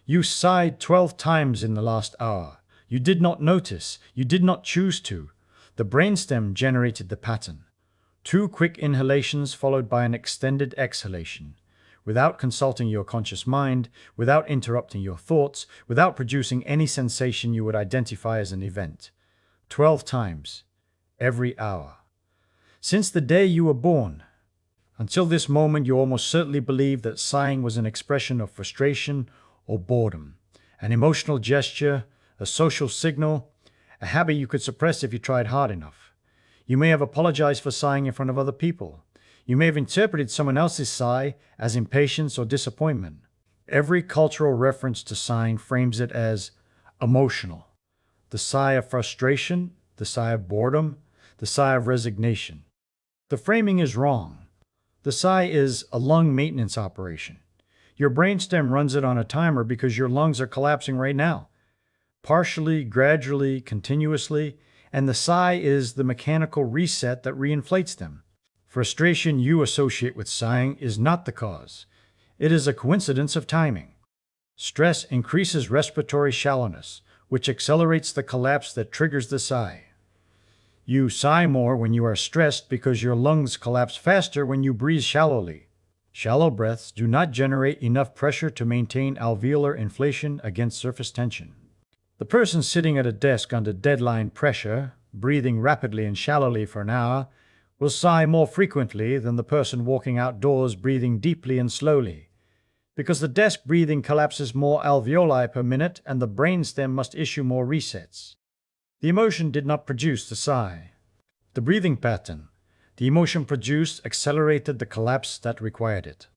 You sighed 12 times in the last hour. You did not notice. You did not choose to. The brainstem generated the pattern. 2 quick inhalations followed by an extended exhalation. Without consulting your conscious mind, without interrupting your thoughts, without producing any sensation you would identify as an event. 12 times. Every hour. Since the day you were born. Until this moment, you almost certainly believed that sighing was an expression of frustration or boredom, an emotional gesture, a social signal, a habit you could suppress if you tried hard enough. You may have apologized for sighing in front of other people. You may have interpreted someone else's sigh as impatience or disappointment. Every cultural reference to sighing frames it as emotional. The sigh of frustration, the sigh of boredom, the sigh of resignation. The framing is wrong. The sigh is a lung maintenance operation. Your brainstem runs it on a timer because your lungs are collapsing right now. Partially, gradually, continuously, and the sigh is the mechanical reset that reinflates them. Frustration you associate with sighing is not the cause. It is a coincidence of timing. Stress increases respiratory shallowness, which accelerates the collapse that triggers the sigh. You sigh more when you are stressed because your lungs collapse faster when you breathe shallowly. Shallow breaths do not generate enough pressure to maintain alveolar inflation against surface tension. The person sitting at a desk under deadline pressure, breathing rapidly and shallowly for an hour, will sigh more frequently than the person walking outdoors breathing deeply and slowly, because the desk breathing collapses more alveoli per minute and the brainstem must issue more resets. The emotion did not produce the sigh. The breathing pattern, the emotion produced, accelerated the collapse that required it.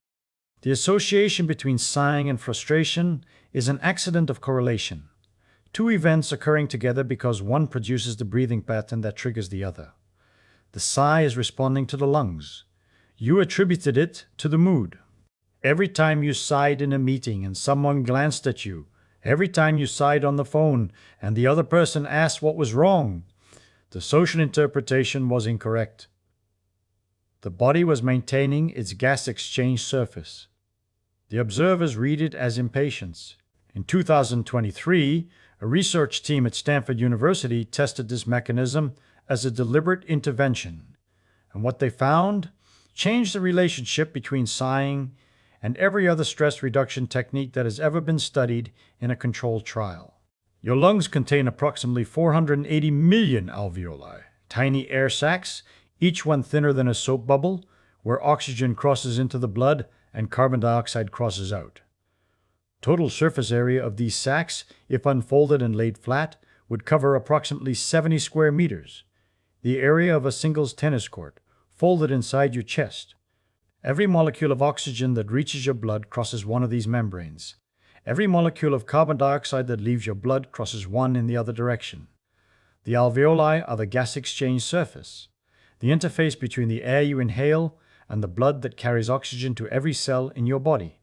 The association between sighing and frustration is an accident of correlation. 2 events occurring together because one produces the breathing pattern that triggers the other. The sigh is responding to the lungs. You attributed it to the mood. Every time you sighed in a meeting and someone glanced at you, every time you sighed on the phone and the other person asked what was wrong, the social interpretation was incorrect. The body was maintaining its gas exchange surface. The observers read it as impatience. In 2023, a research team at Stanford University tested this mechanism as a deliberate intervention, and what they found changed the relationship between sighing and every other stress reduction technique that has ever been studied in a controlled trial. Your lungs contain approximately 480 million alveoli, tiny air sacs, each one thinner than a soap bubble, where oxygen crosses into the blood and carbon dioxide crosses out. Total surface area of these sacs, if unfolded and laid flat, would cover approximately 70 square meters, the area of a singles tennis court, folded inside your chest. Every molecule of oxygen that reaches your blood crosses one of these membranes. Every molecule of carbon dioxide that leaves your blood crosses one in the other direction. The alveoli are the gas exchange surface, the interface between the air you inhale and the blood that carries oxygen to every cell in your body.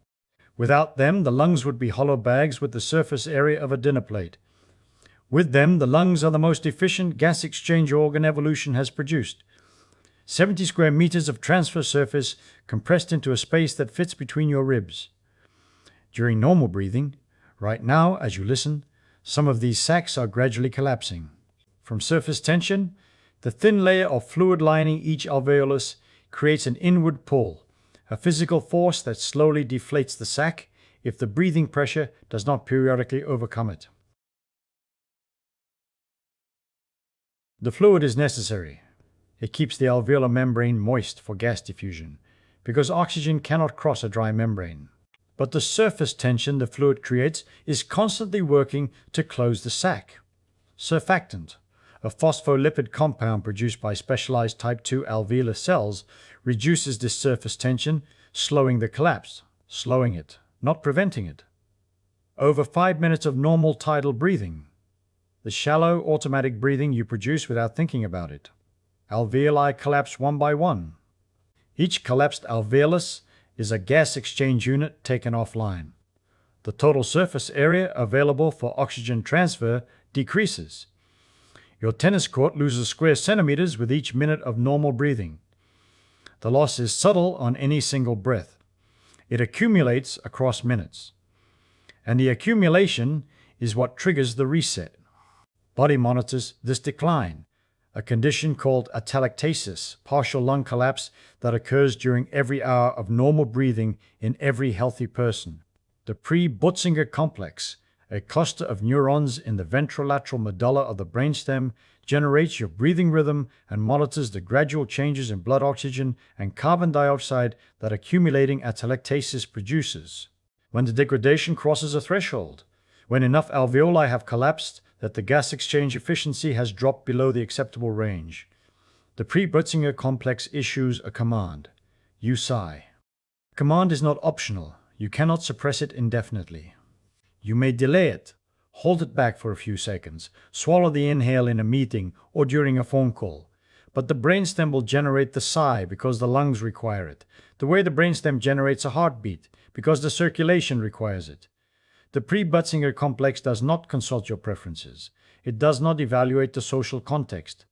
Without them, the lungs would be hollow bags with the surface area of a dinner plate. With them, the lungs are the most efficient gas exchange organ evolution has produced. 70 square meters of transfer surface compressed into a space that fits between your ribs. During normal breathing, right now as you listen, some of these sacs are gradually collapsing. From surface tension, the thin layer of fluid lining each alveolus creates an inward pull, a physical force that slowly deflates the sac if the breathing pressure does not periodically overcome it. The fluid is necessary. It keeps the alveolar membrane moist for gas diffusion, because oxygen cannot cross a dry membrane. But the surface tension the fluid creates is constantly working to close the sac. Surfactant, a phospholipid compound produced by specialized type 2 alveolar cells, reduces this surface tension, slowing the collapse, slowing it, not preventing it. Over 5 minutes of normal tidal breathing, the shallow automatic breathing you produce without thinking about it. Alveoli collapse one by one. Each collapsed alveolus is a gas exchange unit taken offline. The total surface area available for oxygen transfer decreases. Your tennis court loses square centimeters with each minute of normal breathing. The loss is subtle on any single breath. It accumulates across minutes. And the accumulation is what triggers the reset. Body monitors this decline, a condition called atelectasis, partial lung collapse, that occurs during every hour of normal breathing in every healthy person. The pre-Butzinger complex, a cluster of neurons in the ventrolateral medulla of the brainstem, generates your breathing rhythm and monitors the gradual changes in blood oxygen and carbon dioxide that accumulating atelectasis produces. When the degradation crosses a threshold, when enough alveoli have collapsed that the gas exchange efficiency has dropped below the acceptable range, the pre-Butzinger complex issues a command. You sigh. Command is not optional. You cannot suppress it indefinitely. You may delay it, hold it back for a few seconds, swallow the inhale in a meeting or during a phone call. But the brainstem will generate the sigh because the lungs require it, the way the brainstem generates a heartbeat because the circulation requires it. The pre-Butzinger complex does not consult your preferences. It does not evaluate the social context.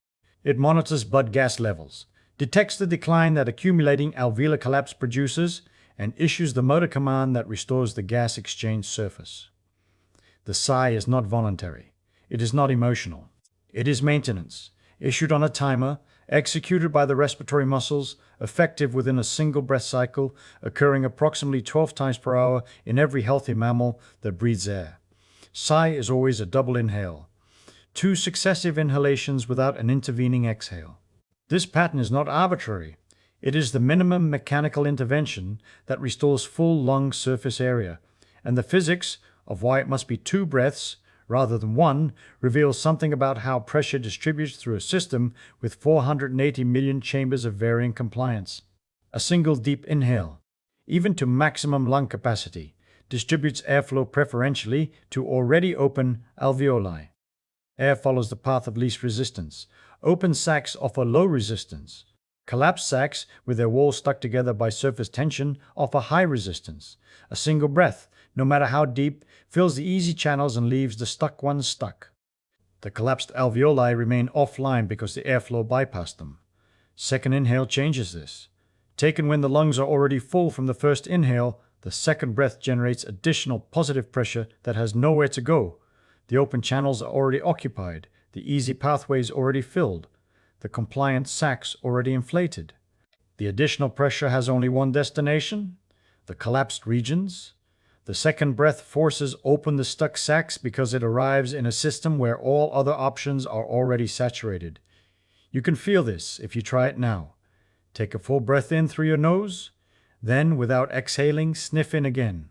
It monitors blood gas levels, detects the decline that accumulating alveolar collapse produces, and issues the motor command that restores the gas exchange surface. The sigh is not voluntary. It is not emotional. It is maintenance, issued on a timer, executed by the respiratory muscles, effective within a single breath cycle, occurring approximately 12 times per hour in every healthy mammal that breathes air. Sigh is always a double inhale, 2 successive inhalations without an intervening exhale. This pattern is not arbitrary. It is the minimum mechanical intervention that restores full lung surface area, and the physics of why it must be 2 breaths rather than 1 reveals something about how pressure distributes through a system with 480 million chambers of varying compliance. A single deep inhale, even to maximum lung capacity, distributes airflow preferentially to already open alveoli. Air follows the path of least resistance. Open sacs offer low resistance. Collapsed sacs, with their walls stuck together by surface tension, offer high resistance. A single breath, no matter how deep, fills the easy channels and leaves the stuck ones stuck. The collapsed alveoli remain offline because the airflow bypassed them. Second inhale changes this. Taken when the lungs are already full from the first inhale, the second breath generates additional positive pressure that has nowhere to go. The open channels are already occupied, the easy pathways already filled, the compliant sacs already inflated. The additional pressure has only one destination, the collapsed regions. The second breath forces open the stuck sacs because it arrives in a system where all other options are already saturated. You can feel this if you try it now. Take a full breath in through your nose, then without exhaling, sniff in again.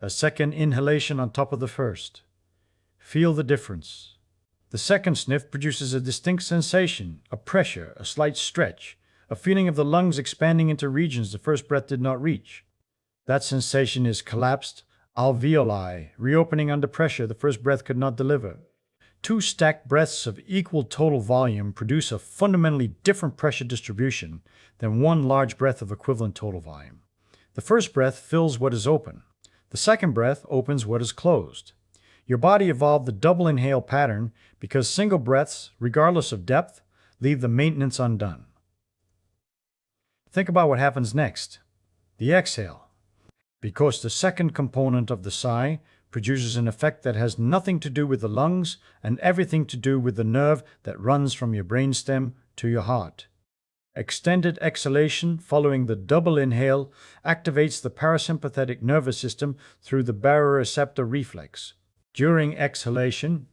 A second inhalation on top of the first. Feel the difference. The second sniff produces a distinct sensation, a pressure, a slight stretch, a feeling of the lungs expanding into regions the first breath did not reach. That sensation is collapsed alveoli, reopening under pressure the first breath could not deliver. 2 stacked breaths of equal total volume produce a fundamentally different pressure distribution than 1 large breath of equivalent total volume. The first breath fills what is open. The second breath opens what is closed. Your body evolved the double inhale pattern because single breaths, regardless of depth, leave the maintenance undone. Think about what happens next. The exhale. Because the second component of the sigh produces an effect that has nothing to do with the lungs and everything to do with the nerve that runs from your brainstem to your heart. Extended exhalation following the double inhale activates the parasympathetic nervous system through the baroreceptor reflex. During exhalation,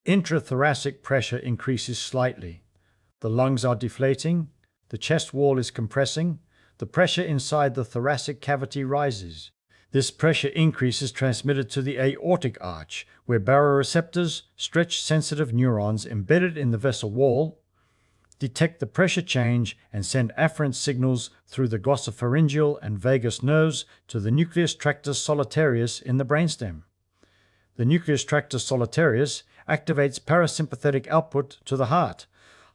intrathoracic pressure increases slightly. The lungs are deflating, the chest wall is compressing, the pressure inside the thoracic cavity rises. This pressure increase is transmitted to the aortic arch, where baroreceptors, stretch-sensitive neurons embedded in the vessel wall, detect the pressure change and send afferent signals through the glossopharyngeal and vagus nerves to the nucleus tractus solitarius in the brainstem. The nucleus tractus solitarius activates parasympathetic output to the heart.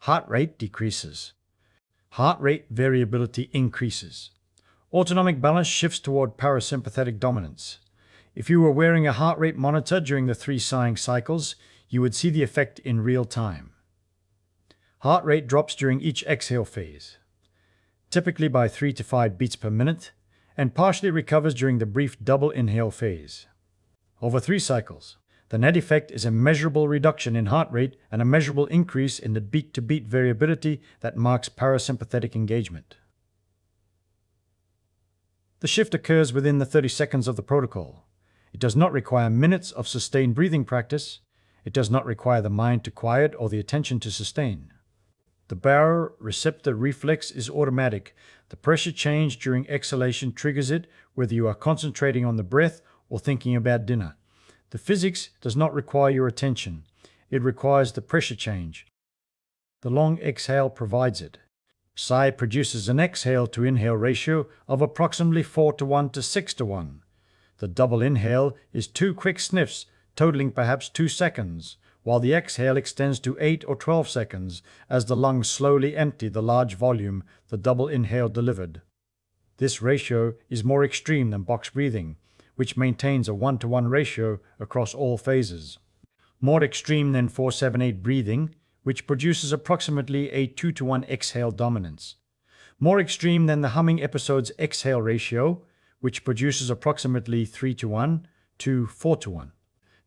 Heart rate decreases. Heart rate variability increases. Autonomic balance shifts toward parasympathetic dominance. If you were wearing a heart rate monitor during the 3 sighing cycles, you would see the effect in real time. Heart rate drops during each exhale phase, typically by 3 to 5 beats per minute, and partially recovers during the brief double inhale phase. over 3 cycles. The net effect is a measurable reduction in heart rate and a measurable increase in the beat-to-beat variability that marks parasympathetic engagement. The shift occurs within the 30 seconds of the protocol. It does not require minutes of sustained breathing practice. It does not require the mind to quiet or the attention to sustain. The baroreceptor reflex is automatic. The pressure change during exhalation triggers it, whether you are concentrating on the breath or thinking about dinner. The physics does not require your attention. It requires the pressure change. The long exhale provides it. Sigh produces an exhale to inhale ratio of approximately 4:1 to 6:1. The double inhale is 2 quick sniffs, totaling perhaps 2 seconds, while the exhale extends to 8 or 12 seconds as the lungs slowly empty the large volume the double inhale delivered. This ratio is more extreme than box breathing, which maintains a 1:1 ratio across all phases. More extreme than 4-7-8 breathing, which produces approximately a 2:1 exhale dominance. More extreme than the humming episode's exhale ratio, which produces approximately 3:1 to 4:1.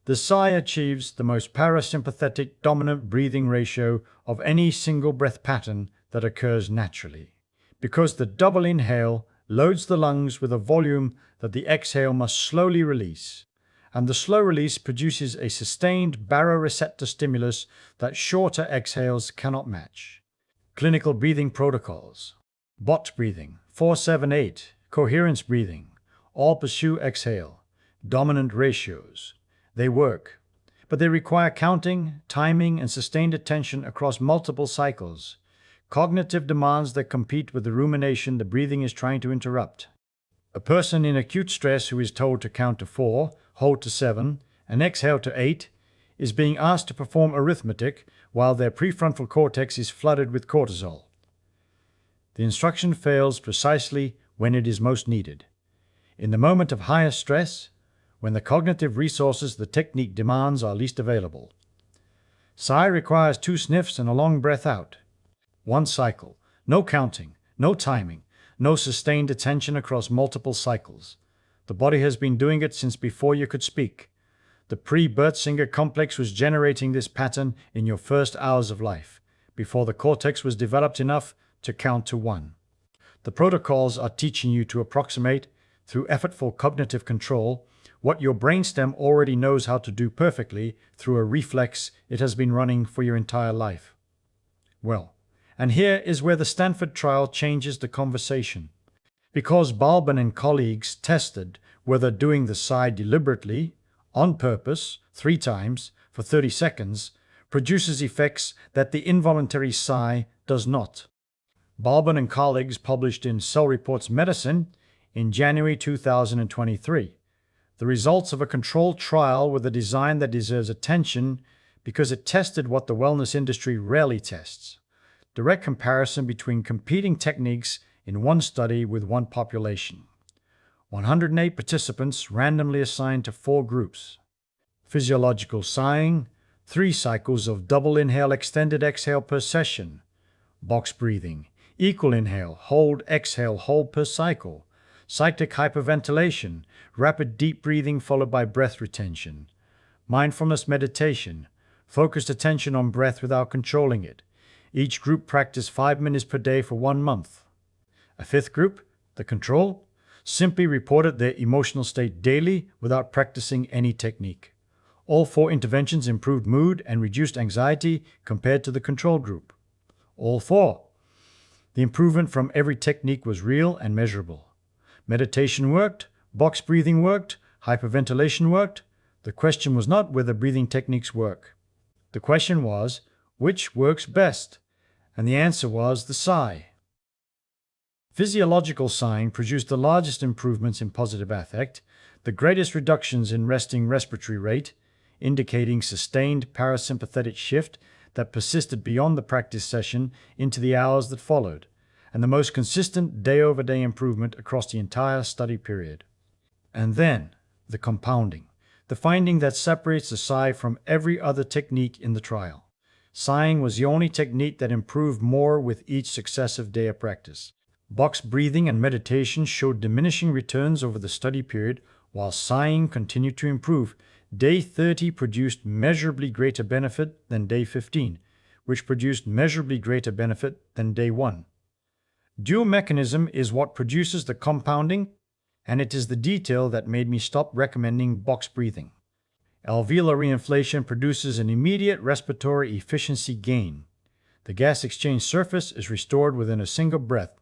The Sigh achieves the most parasympathetic dominant breathing ratio of any single breath pattern that occurs naturally, because the double inhale loads the lungs with a volume that the exhale must slowly release, and the slow release produces a sustained baroreceptor stimulus that shorter exhales cannot match. Clinical breathing protocols: box breathing, 4-7-8, coherence breathing, all pursue exhale, dominant ratios. They work, but they require counting, timing, and sustained attention across multiple cycles. Cognitive demands that compete with the rumination the breathing is trying to interrupt. A person in acute stress who is told to count to 4, hold to 7, and exhale to 8 is being asked to perform arithmetic while their prefrontal cortex is flooded with cortisol. The instruction fails precisely when it is most needed. In the moment of highest stress, when the cognitive resources the technique demands are least available. Sigh requires 2 sniffs and a long breath out. 1 cycle, no counting, no timing, no sustained attention across multiple cycles. The body has been doing it since before you could speak. The pre-Bertzinger complex was generating this pattern in your first hours of life, before the cortex was developed enough to count to 1. The protocols are teaching you to approximate, through effortful cognitive control, what your brainstem already knows how to do perfectly through a reflex it has been running for your entire life. Well, and here is where the Stanford trial changes the conversation. Because Balban and colleagues tested whether doing the Sigh deliberately, on purpose, 3 times, for 30 seconds, produces effects that the involuntary Sigh does not. Balban and colleagues published in Cell Reports Medicine in January 2023. The results of a controlled trial with a design that deserves attention because it tested what the wellness industry rarely tests: direct comparison between competing techniques in one study with one population. 108 participants randomly assigned to 4 groups. Physiological sighing, 3 cycles of double inhale extended exhale per session. Box breathing, equal inhale, hold, exhale, hold per cycle. Cyclic hyperventilation, rapid deep breathing followed by breath retention. Mindfulness meditation, focused attention on breath without controlling it. Each group practiced 5 minutes per day for 1 month. A 5th group, the control, simply reported their emotional state daily without practicing any technique. All 4 interventions improved mood and reduced anxiety compared to the control group. All 4. The improvement from every technique was real and measurable. Meditation worked, box breathing worked, hyperventilation worked. The question was not whether breathing techniques work. The question was, which works best? And the answer was the Sigh. Physiological sighing produced the largest improvements in positive affect, the greatest reductions in resting respiratory rate, indicating sustained parasympathetic shift that persisted beyond the practice session into the hours that followed, and the most consistent day-over-day improvement across the entire study period. And then, the compounding, the finding that separates the Sigh from every other technique in the trial. Sighing was the only technique that improved more with each successive day of practice. Box breathing and meditation showed diminishing returns over the study period, While sighing continued to improve, day 30 produced measurably greater benefit than day 15, which produced measurably greater benefit than day 1. Dual mechanism is what produces the compounding, and it is the detail that made me stop recommending box breathing. Alveolar reinflation produces an immediate respiratory efficiency gain. The gas exchange surface is restored within a single breath.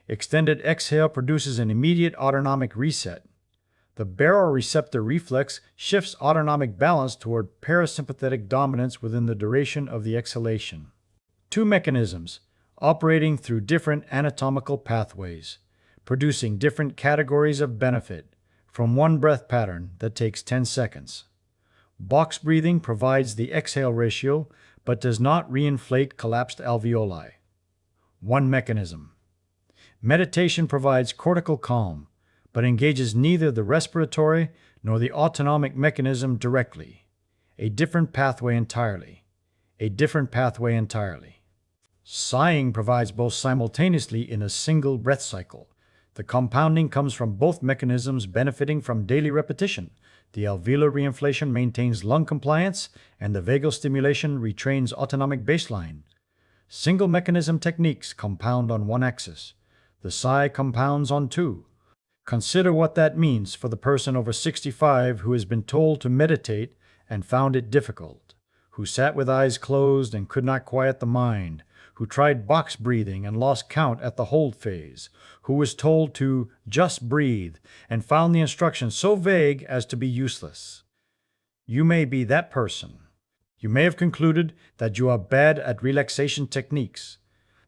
Extended exhale produces an immediate autonomic reset. The baroreceptor reflex shifts autonomic balance toward parasympathetic dominance within the duration of the exhalation. Two mechanisms, operating through different anatomical pathways, producing different categories of benefit from one breath pattern that takes 10 seconds. Box breathing provides the exhale ratio but does not reinflate collapsed alveoli. One mechanism. Meditation provides cortical calm, but engages neither the respiratory nor the autonomic mechanism directly. A different pathway entirely. A different pathway entirely. Sighing provides both simultaneously in a single breath cycle. The compounding comes from both mechanisms benefiting from daily repetition. The alveolar reinflation maintains lung compliance, and the vagal stimulation retrains autonomic baseline. Single mechanism techniques compound on one axis. The sigh compounds on two. Consider what that means for the person over 65 who has been told to meditate and found it difficult, who sat with eyes closed and could not quiet the mind, who tried box breathing and lost count at the hold phase, who was told to just breathe and found the instructions so vague as to be useless. You may be that person. You may have concluded that you are bad at relaxation techniques,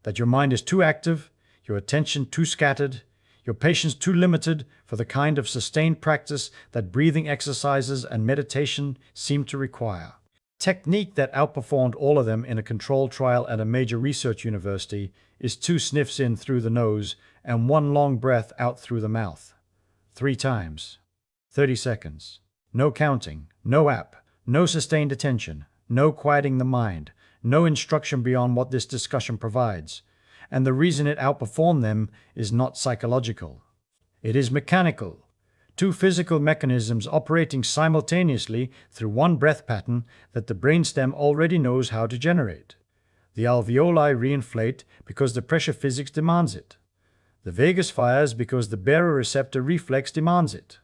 that your mind is too active, your attention too scattered, your patience too limited for the kind of sustained practice that breathing exercises and meditation seem to require. Technique that outperformed all of them in a controlled trial at a major research university is 2 sniffs in through the nose and 1 long breath out through the mouth. 3 times. 30 seconds. No counting, no app, no sustained attention, no quieting the mind, no instruction beyond what this discussion provides. And the reason it outperformed them is not psychological. It is mechanical. 2 physical mechanisms operating simultaneously through one breath pattern that the brainstem already knows how to generate. The alveoli reinflate because the pressure physics demands it. The vagus fires because the baroreceptor reflex demands it.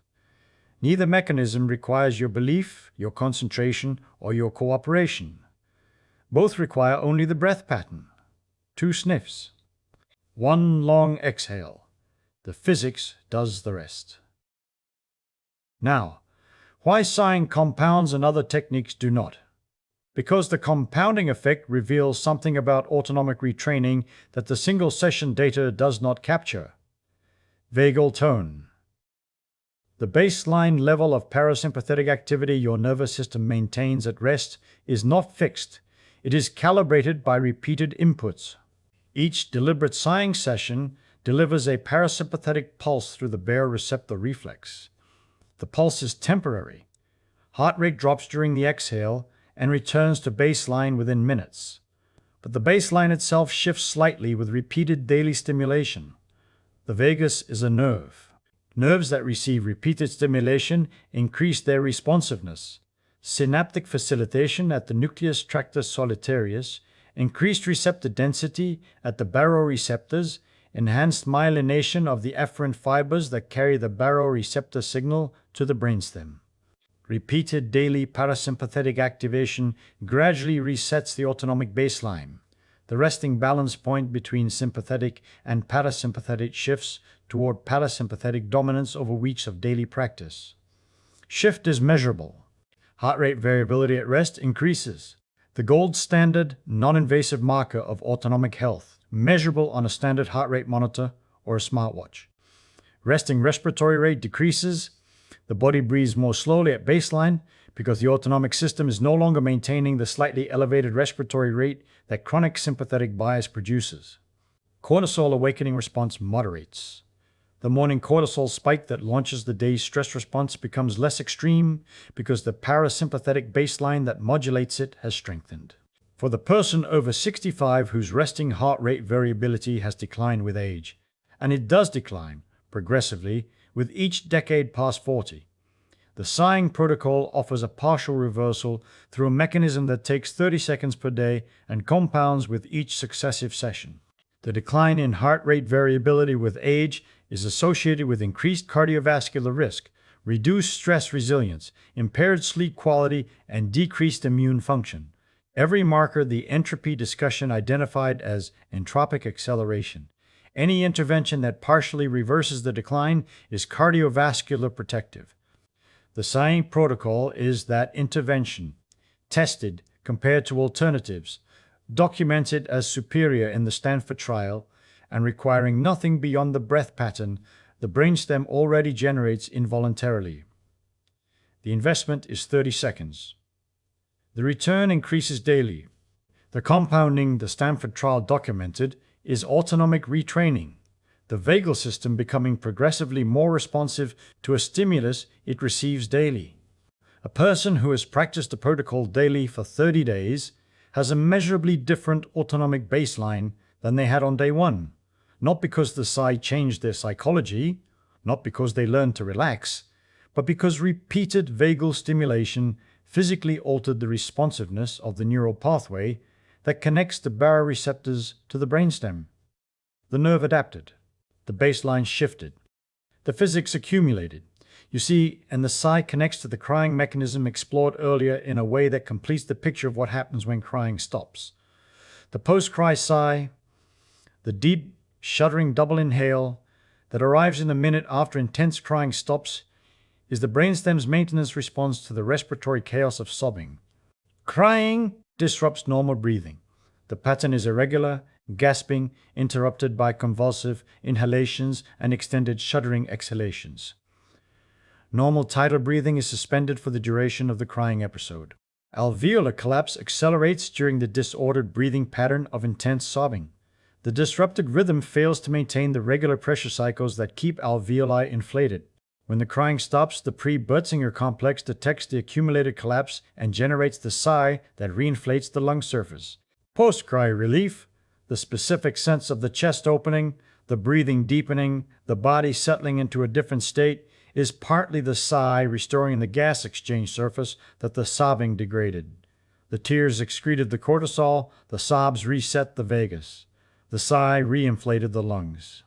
Neither mechanism requires your belief, your concentration, or your cooperation. Both require only the breath pattern. 2 sniffs. 1 long exhale. The physics does the rest. Now, why sighing compounds and other techniques do not? Because the compounding effect reveals something about autonomic retraining that the single session data does not capture. Vagal tone. The baseline level of parasympathetic activity your nervous system maintains at rest is not fixed. It is calibrated by repeated inputs. Each deliberate sighing session delivers a parasympathetic pulse through the baroreceptor reflex. The pulse is temporary. Heart rate drops during the exhale and returns to baseline within minutes. But the baseline itself shifts slightly with repeated daily stimulation. The vagus is a nerve. Nerves that receive repeated stimulation increase their responsiveness. Synaptic facilitation at the nucleus tractus solitarius, increased receptor density at the baroreceptors, enhanced myelination of the afferent fibers that carry the baroreceptor signal to the brainstem. Repeated daily parasympathetic activation gradually resets the autonomic baseline. The resting balance point between sympathetic and parasympathetic shifts toward parasympathetic dominance over weeks of daily practice. Shift is measurable. Heart rate variability at rest increases. The gold standard, non-invasive marker of autonomic health, measurable on a standard heart rate monitor or a smartwatch. Resting respiratory rate decreases. The body breathes more slowly at baseline because the autonomic system is no longer maintaining the slightly elevated respiratory rate that chronic sympathetic bias produces. Cortisol awakening response moderates. The morning cortisol spike that launches the day's stress response becomes less extreme because the parasympathetic baseline that modulates it has strengthened. For the person over 65 whose resting heart rate variability has declined with age, and it does decline progressively with each decade past 40, The sighing protocol offers a partial reversal through a mechanism that takes 30 seconds per day and compounds with each successive session. The decline in heart rate variability with age is associated with increased cardiovascular risk, reduced stress resilience, impaired sleep quality, and decreased immune function. Every marker the entropy discussion identified as entropic acceleration. Any intervention that partially reverses the decline is cardiovascular protective. The sighing protocol is that intervention, tested compared to alternatives, documented as superior in the Stanford trial, and requiring nothing beyond the breath pattern the brainstem already generates involuntarily. The investment is 30 seconds. The return increases daily. The compounding the Stanford trial documented is autonomic retraining, the vagal system becoming progressively more responsive to a stimulus it receives daily. A person who has practiced the protocol daily for 30 days has a measurably different autonomic baseline than they had on day one, not because the Sigh changed their psychology, not because they learned to relax, but because repeated vagal stimulation physically altered the responsiveness of the neural pathway that connects the baroreceptors to the brainstem. The nerve adapted. The baseline shifted. The physics accumulated. You see, and the Sigh connects to the crying mechanism explored earlier in a way that completes the picture of what happens when crying stops. The post-cry sigh, the deep, shuddering double inhale that arrives in the minute after intense crying stops, is the brainstem's maintenance response to the respiratory chaos of sobbing. Crying disrupts normal breathing. The pattern is irregular, gasping, interrupted by convulsive inhalations and extended shuddering exhalations. Normal tidal breathing is suspended for the duration of the crying episode. Alveolar collapse accelerates during the disordered breathing pattern of intense sobbing. The disrupted rhythm fails to maintain the regular pressure cycles that keep alveoli inflated. When the crying stops, the pre-Butzinger complex detects the accumulated collapse and generates the sigh that reinflates the lung surface. Post-cry relief, the specific sense of the chest opening, the breathing deepening, the body settling into a different state, is partly the sigh restoring the gas exchange surface that the sobbing degraded. The tears excreted the cortisol, the sobs reset the vagus. The sigh reinflated the lungs.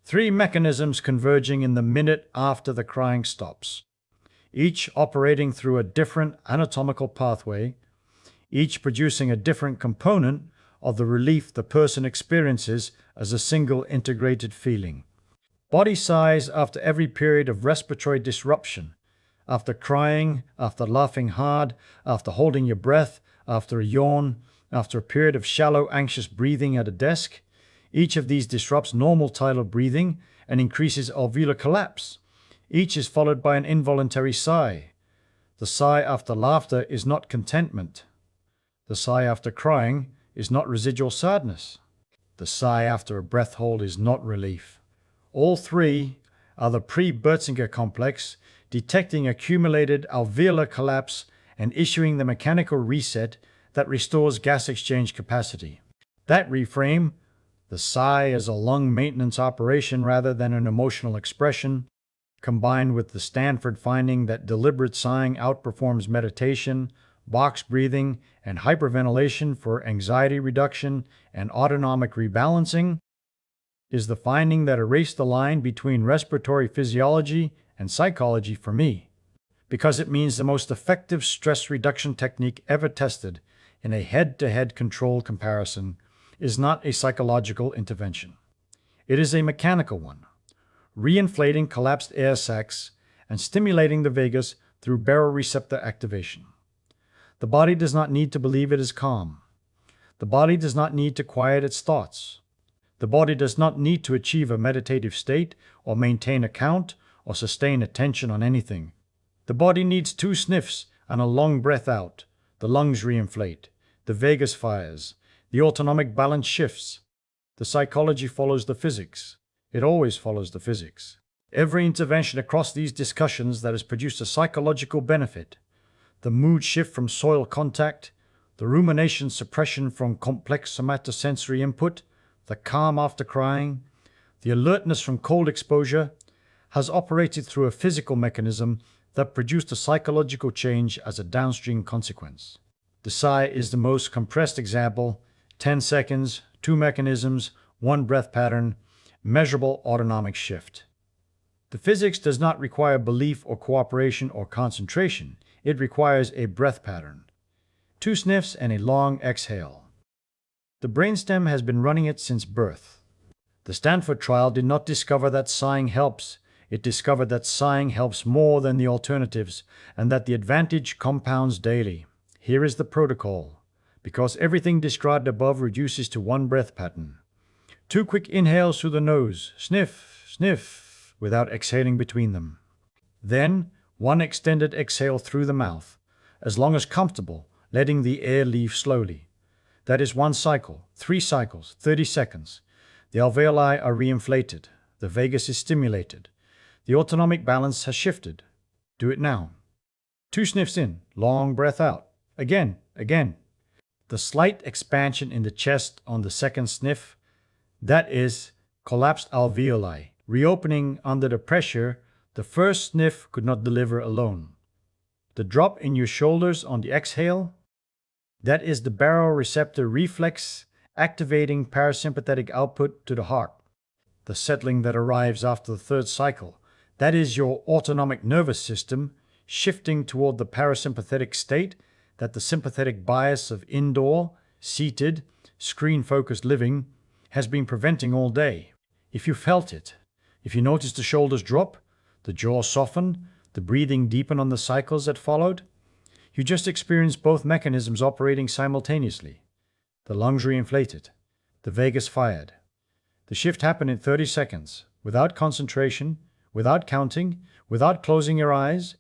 Three mechanisms converging in the minute after the crying stops, each operating through a different anatomical pathway, each producing a different component of the relief the person experiences as a single integrated feeling. Body sighs after every period of respiratory disruption, after crying, after laughing hard, after holding your breath, after a yawn, after a period of shallow, anxious breathing at a desk. Each of these disrupts normal tidal breathing and increases alveolar collapse. Each is followed by an involuntary sigh. The sigh after laughter is not contentment. The sigh after crying is not residual sadness. The sigh after a breath hold is not relief. All three are the pre-Butzinger complex detecting accumulated alveolar collapse and issuing the mechanical reset that restores gas exchange capacity. That reframe, the sigh as a lung maintenance operation rather than an emotional expression, combined with the Stanford finding that deliberate sighing outperforms meditation, box breathing, and hyperventilation for anxiety reduction and autonomic rebalancing, is the finding that erased the line between respiratory physiology and psychology for me, because it means the most effective stress reduction technique ever tested in a head-to-head controlled comparison is not a psychological intervention. It is a mechanical one, reinflating collapsed air sacs and stimulating the vagus through baroreceptor activation. The body does not need to believe it is calm. The body does not need to quiet its thoughts. The body does not need to achieve a meditative state or maintain a count or sustain attention on anything. The body needs 2 sniffs and a long breath out. The lungs reinflate. The vagus fires. The autonomic balance shifts. The psychology follows the physics. It always follows the physics. Every intervention across these discussions that has produced a psychological benefit, the mood shift from soil contact, the rumination suppression from complex somatosensory input, the calm after crying, the alertness from cold exposure, has operated through a physical mechanism that produced a psychological change as a downstream consequence. The Sigh is the most compressed example: 10 seconds, 2 mechanisms, 1 breath pattern, measurable autonomic shift. The physics does not require belief or cooperation or concentration. It requires a breath pattern, 2 sniffs and a long exhale. The Brainstem has been running it since birth. The Stanford trial did not discover that sighing helps. It discovered that sighing helps more than the alternatives and that the advantage compounds daily. Here is the protocol. Because everything described above reduces to 1 breath pattern. 2 quick inhales through the nose, sniff, sniff, without exhaling between them. Then 1 extended exhale through the mouth, as long as comfortable, letting the air leave slowly. That is 1 cycle, 3 cycles, 30 seconds. The alveoli are reinflated. The vagus is stimulated. The autonomic balance has shifted. Do it now. 2 sniffs in, long breath out. Again. The slight expansion in the chest on the second sniff, that is collapsed alveoli, reopening under the pressure the first sniff could not deliver alone. The drop in your shoulders on the exhale, that is the baroreceptor reflex activating parasympathetic output to the heart. The settling that arrives after the 3rd cycle, that is your autonomic nervous system shifting toward the parasympathetic state that the sympathetic bias of indoor, seated, screen-focused living has been preventing all day. If you felt it, if you noticed the shoulders drop, the jaw soften, the breathing deepen on the cycles that followed, you just experienced both mechanisms operating simultaneously. The lungs reinflated, the vagus fired. The shift happened in 30 seconds, without concentration, without counting, without closing your eyes,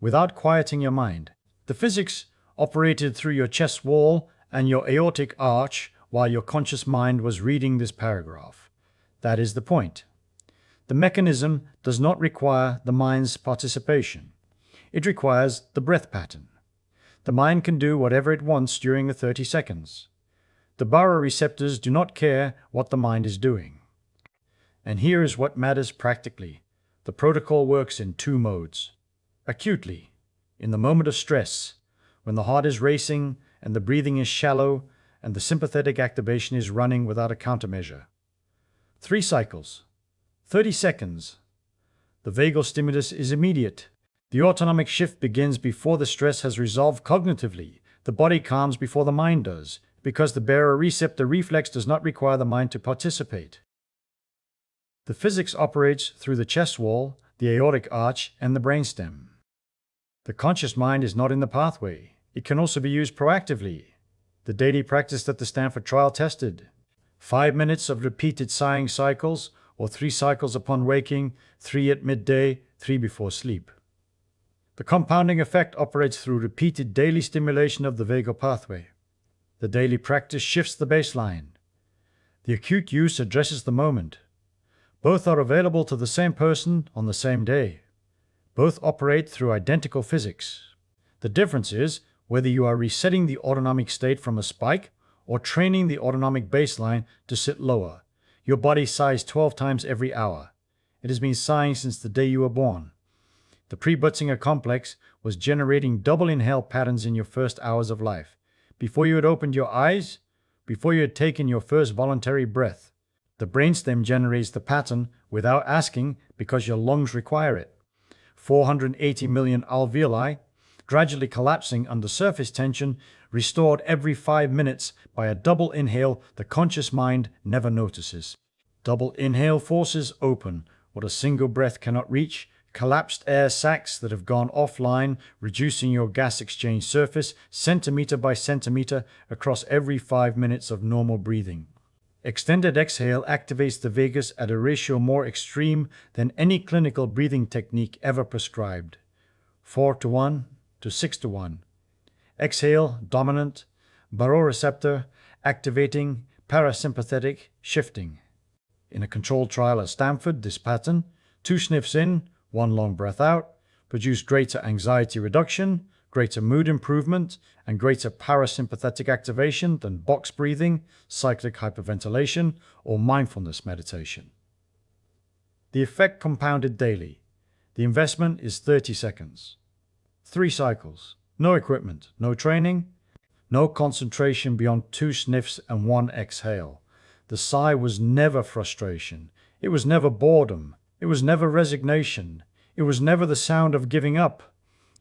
without quieting your mind. The physics operated through your chest wall and your aortic arch while your conscious mind was reading this paragraph. That is the point. The mechanism does not require the mind's participation. It requires the breath pattern. The mind can do whatever it wants during the 30 seconds. The baroreceptors do not care what the mind is doing. And here is what matters practically. The protocol works in 2 modes. Acutely, in the moment of stress, when the heart is racing and the breathing is shallow and the sympathetic activation is running without a countermeasure. 3 cycles, 30 seconds. The vagal stimulus is immediate. The autonomic shift begins before the stress has resolved cognitively. The body calms before the mind does, because the baroreceptor reflex does not require the mind to participate. The physics operates through the chest wall, the aortic arch, and the brainstem. The conscious mind is not in the pathway. It can also be used proactively. The daily practice that the Stanford trial tested. 5 minutes of repeated sighing cycles, or 3 cycles upon waking, 3 at midday, 3 before sleep. The compounding effect operates through repeated daily stimulation of the vagal pathway. The daily practice shifts the baseline. The acute use addresses the moment. Both are available to the same person on the same day. Both operate through identical physics. The difference is whether you are resetting the autonomic state from a spike or training the autonomic baseline to sit lower. Your body sighs 12 times every hour. It has been sighing since the day you were born. The pre-Butzinger complex was generating double inhale patterns in your first hours of life. Before you had opened your eyes, before you had taken your first voluntary breath. The brainstem generates the pattern without asking because your lungs require it. 480 million alveoli, gradually collapsing under surface tension, restored every 5 minutes by a double inhale the conscious mind never notices. Double inhale forces open what a single breath cannot reach, collapsed air sacs that have gone offline, reducing your gas exchange surface centimeter by centimeter across every 5 minutes of normal breathing. Extended exhale activates the vagus at a ratio more extreme than any clinical breathing technique ever prescribed. 4:1 to 6:1. Exhale, dominant, baroreceptor, activating, parasympathetic, shifting. In a controlled trial at Stanford, this pattern, 2 sniffs in, 1 long breath out, produced greater anxiety reduction, greater mood improvement, and greater parasympathetic activation than box breathing, cyclic hyperventilation, or mindfulness meditation. The effect compounded daily. The investment is 30 seconds. 3 cycles. No equipment, no training, no concentration beyond 2 sniffs and 1 exhale. The sigh was never frustration. It was never boredom. It was never resignation. It was never the sound of giving up.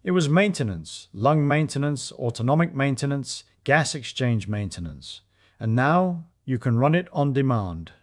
It was maintenance, lung maintenance, autonomic maintenance, gas exchange maintenance. And now you can run it on demand.